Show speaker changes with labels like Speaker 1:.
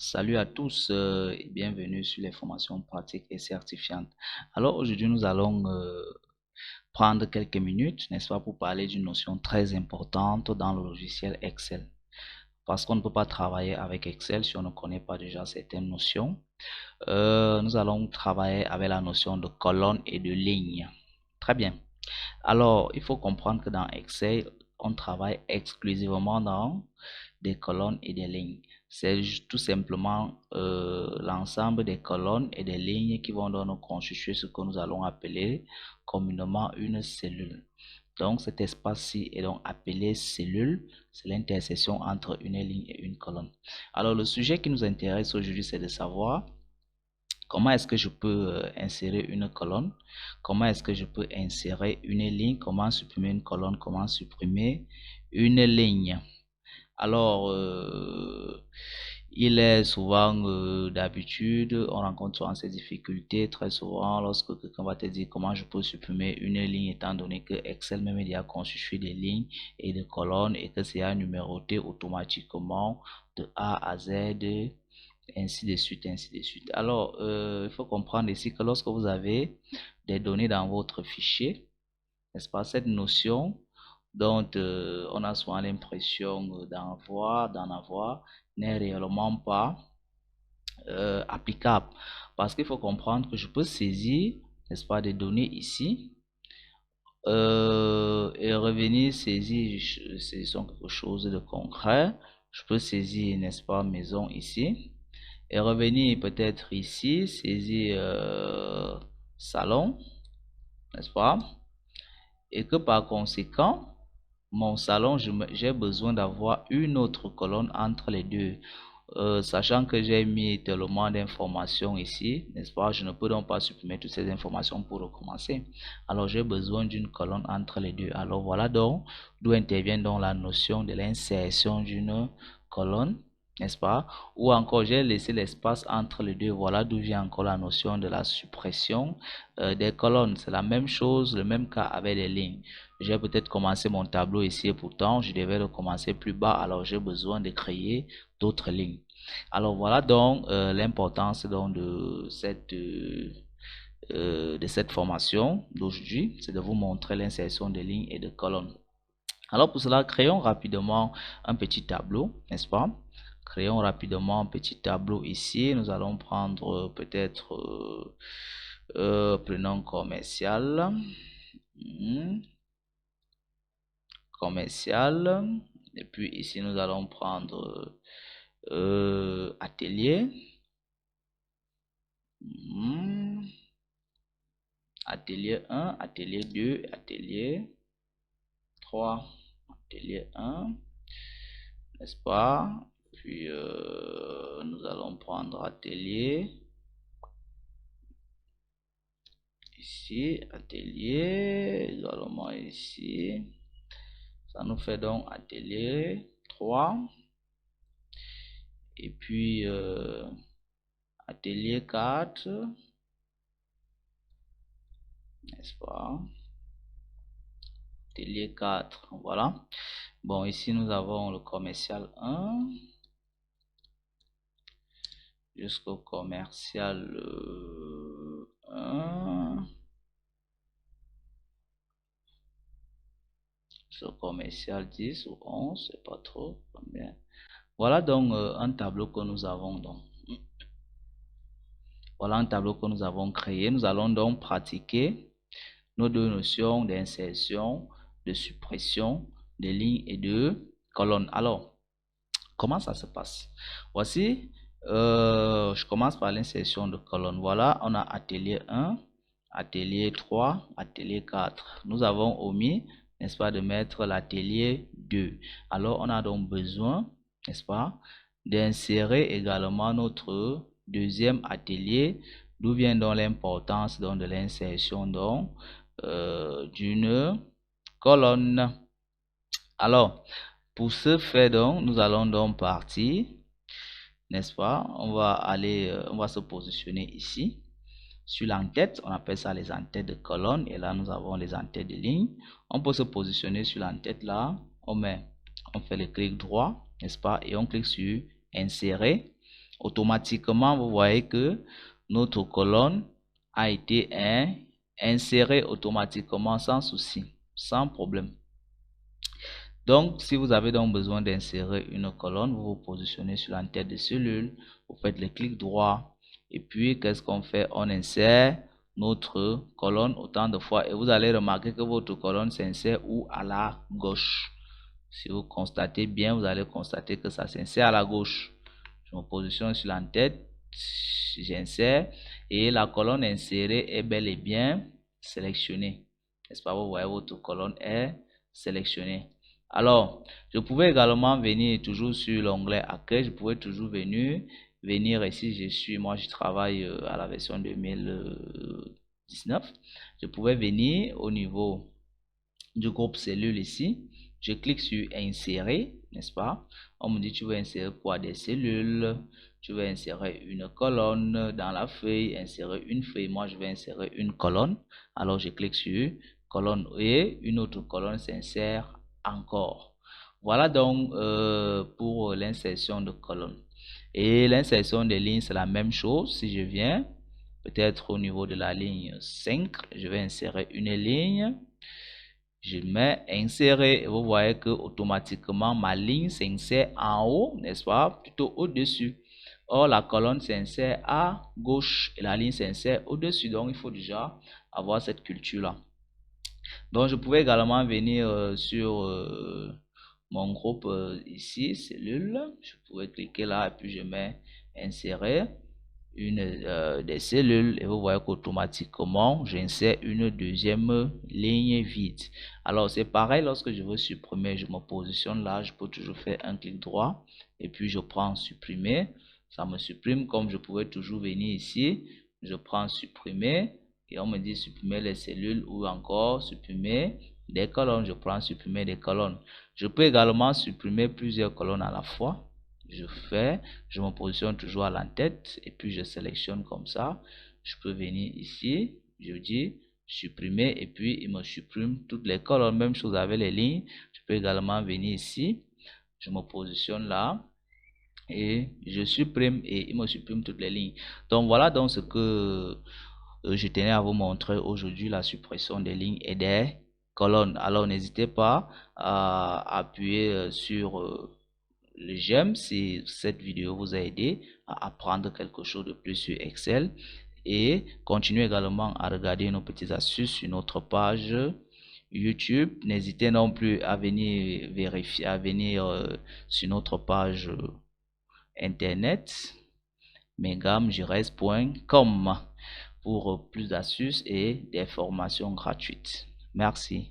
Speaker 1: Salut à tous et bienvenue sur les formations pratiques et certifiantes. Alors aujourd'hui nous allons prendre quelques minutes, n'est-ce pas, pour parler d'une notion très importante dans le logiciel Excel. Parce qu'on ne peut pas travailler avec Excel si on ne connaît pas déjà certaines notions. Nous allons travailler avec la notion de colonne et de ligne. Très bien. Alors, il faut comprendre que dans Excel, on travaille exclusivement dans des colonnes et des lignes. C'est tout simplement l'ensemble des colonnes et des lignes qui vont donc constituer ce que nous allons appeler communément une cellule. Donc, cet espace-ci est donc appelé cellule. C'est l'intersection entre une ligne et une colonne. Alors, le sujet qui nous intéresse aujourd'hui, c'est de savoir comment est-ce que je peux insérer une colonne, comment est-ce que je peux insérer une ligne, comment supprimer une colonne, comment supprimer une ligne. Alors, il est souvent d'habitude, on rencontre souvent ces difficultés très souvent lorsque quelqu'un va te dire comment je peux supprimer une ligne étant donné que Excel même il a constitué des lignes et des colonnes et que c'est à numéroter automatiquement de A à Z, ainsi de suite, ainsi de suite. Alors, il faut comprendre ici que lorsque vous avez des données dans votre fichier, n'est-ce pas, cette notion dont on a souvent l'impression d'en avoir n'est réellement pas applicable. Parce qu'il faut comprendre que je peux saisir, n'est-ce pas, des données ici et revenir saisir, saisissons quelque chose de concret. Je peux saisir, n'est-ce pas, maison ici et revenir peut-être ici, saisir salon, n'est-ce pas? Et que par conséquent, mon salon, j'ai besoin d'avoir une autre colonne entre les deux. Sachant que j'ai mis tellement d'informations ici, n'est-ce pas? Je ne peux donc pas supprimer toutes ces informations pour recommencer. Alors, j'ai besoin d'une colonne entre les deux. Alors, voilà donc d'où intervient donc la notion de l'insertion d'une colonne, n'est-ce pas? Ou encore, j'ai laissé l'espace entre les deux. Voilà d'où vient encore la notion de la suppression des colonnes. C'est la même chose, le même cas avec les lignes. J'ai peut-être commencé mon tableau ici et pourtant, je devais le commencer plus bas. Alors, j'ai besoin de créer d'autres lignes. Alors voilà donc l'importance donc de cette formation d'aujourd'hui, c'est de vous montrer l'insertion des lignes et de colonnes. Alors pour cela, créons rapidement un petit tableau, n'est-ce pas? Créons rapidement un petit tableau ici. Nous allons prendre peut-être prenons commercial. Commercial. Et puis ici nous allons prendre atelier. Atelier 1, atelier 2, atelier 3, atelier 1, n'est-ce pas? Puis nous allons prendre atelier ici, atelier également ici. Ça nous fait donc atelier 3 et puis atelier 4, n'est-ce pas? Atelier 4, voilà. Bon, ici nous avons le commercial 1 jusqu'au commercial 1. Ce commercial 10 ou 11, c'est pas trop combien. Voilà donc un tableau que nous avons donc. Voilà un tableau que nous avons créé. Nous allons donc pratiquer nos deux notions d'insertion, de suppression des lignes et de colonnes. Alors, comment ça se passe? Voici, je commence par l'insertion de colonnes. Voilà, on a atelier 1, atelier 3, atelier 4. Nous avons omis, n'est-ce pas, de mettre l'atelier 2. Alors, on a donc besoin, n'est-ce pas, d'insérer également notre deuxième atelier, d'où vient donc l'importance de l'insertion d'une colonne. Alors, pour ce faire donc, nous allons donc partir, n'est-ce pas? On va aller, on va se positionner ici sur l'entête. On appelle ça les entêtes de colonne. Et là, nous avons les entêtes de ligne. On peut se positionner sur l'entête là. On fait le clic droit, n'est-ce pas? Et on clique sur insérer. automatiquement, vous voyez que notre colonne a été insérée automatiquement sans souci, sans problème. Donc, si vous avez donc besoin d'insérer une colonne, vous vous positionnez sur l'entête de cellule, vous faites le clic droit, et puis qu'est-ce qu'on fait? On insère notre colonne autant de fois, et vous allez remarquer que votre colonne s'insère où? À la gauche. Si vous constatez bien, vous allez constater que ça s'insère à la gauche. Je me positionne sur l'entête, j'insère, et la colonne insérée est bel et bien sélectionnée. N'est-ce pas? Vous voyez, votre colonne est sélectionnée. Alors, je pouvais également venir toujours sur l'onglet Accueil. Je pouvais toujours venir ici. Moi, je travaille à la version 2019. Je pouvais venir au niveau du groupe cellule ici. Je clique sur Insérer, n'est-ce pas? On me dit, tu veux insérer quoi? Des cellules. Tu veux insérer une colonne dans la feuille, insérer une feuille. Moi, je vais insérer une colonne. Alors, je clique sur colonne et une autre colonne s'insère encore. Voilà donc pour l'insertion de colonne. Et l'insertion des lignes, c'est la même chose. Si je viens, peut-être au niveau de la ligne 5, je vais insérer une ligne. Je mets insérer et vous voyez que automatiquement ma ligne s'insère en haut, n'est-ce pas? Plutôt au-dessus. Or, la colonne s'insère à gauche et la ligne s'insère au-dessus. Donc, il faut déjà avoir cette culture-là. Donc, je pouvais également venir sur mon groupe ici, cellule. Je pouvais cliquer là et puis je mets insérer des cellules et vous voyez qu'automatiquement j'insère une deuxième ligne vide. Alors c'est pareil, lorsque je veux supprimer, je me positionne là, je peux toujours faire un clic droit et puis je prends supprimer, ça me supprime. Comme je pouvais toujours venir ici, je prends supprimer et on me dit supprimer les cellules ou encore supprimer des colonnes. Je prends supprimer des colonnes. Je peux également supprimer plusieurs colonnes à la fois. Je me positionne toujours à l'entête et puis je sélectionne comme ça. Je peux venir ici, je dis supprimer et puis il me supprime toutes les colonnes. Même chose avec les lignes. Je peux également venir ici, je me positionne là et je supprime et il me supprime toutes les lignes. Donc voilà donc ce que je tenais à vous montrer aujourd'hui, la suppression des lignes et des colonnes. Alors n'hésitez pas à appuyer sur le j'aime si cette vidéo vous a aidé à apprendre quelque chose de plus sur Excel, et continuez également à regarder nos petites astuces sur notre page YouTube. N'hésitez non plus à venir vérifier, sur notre page internet megamjires.com pour plus d'astuces et d'informations gratuites. Merci.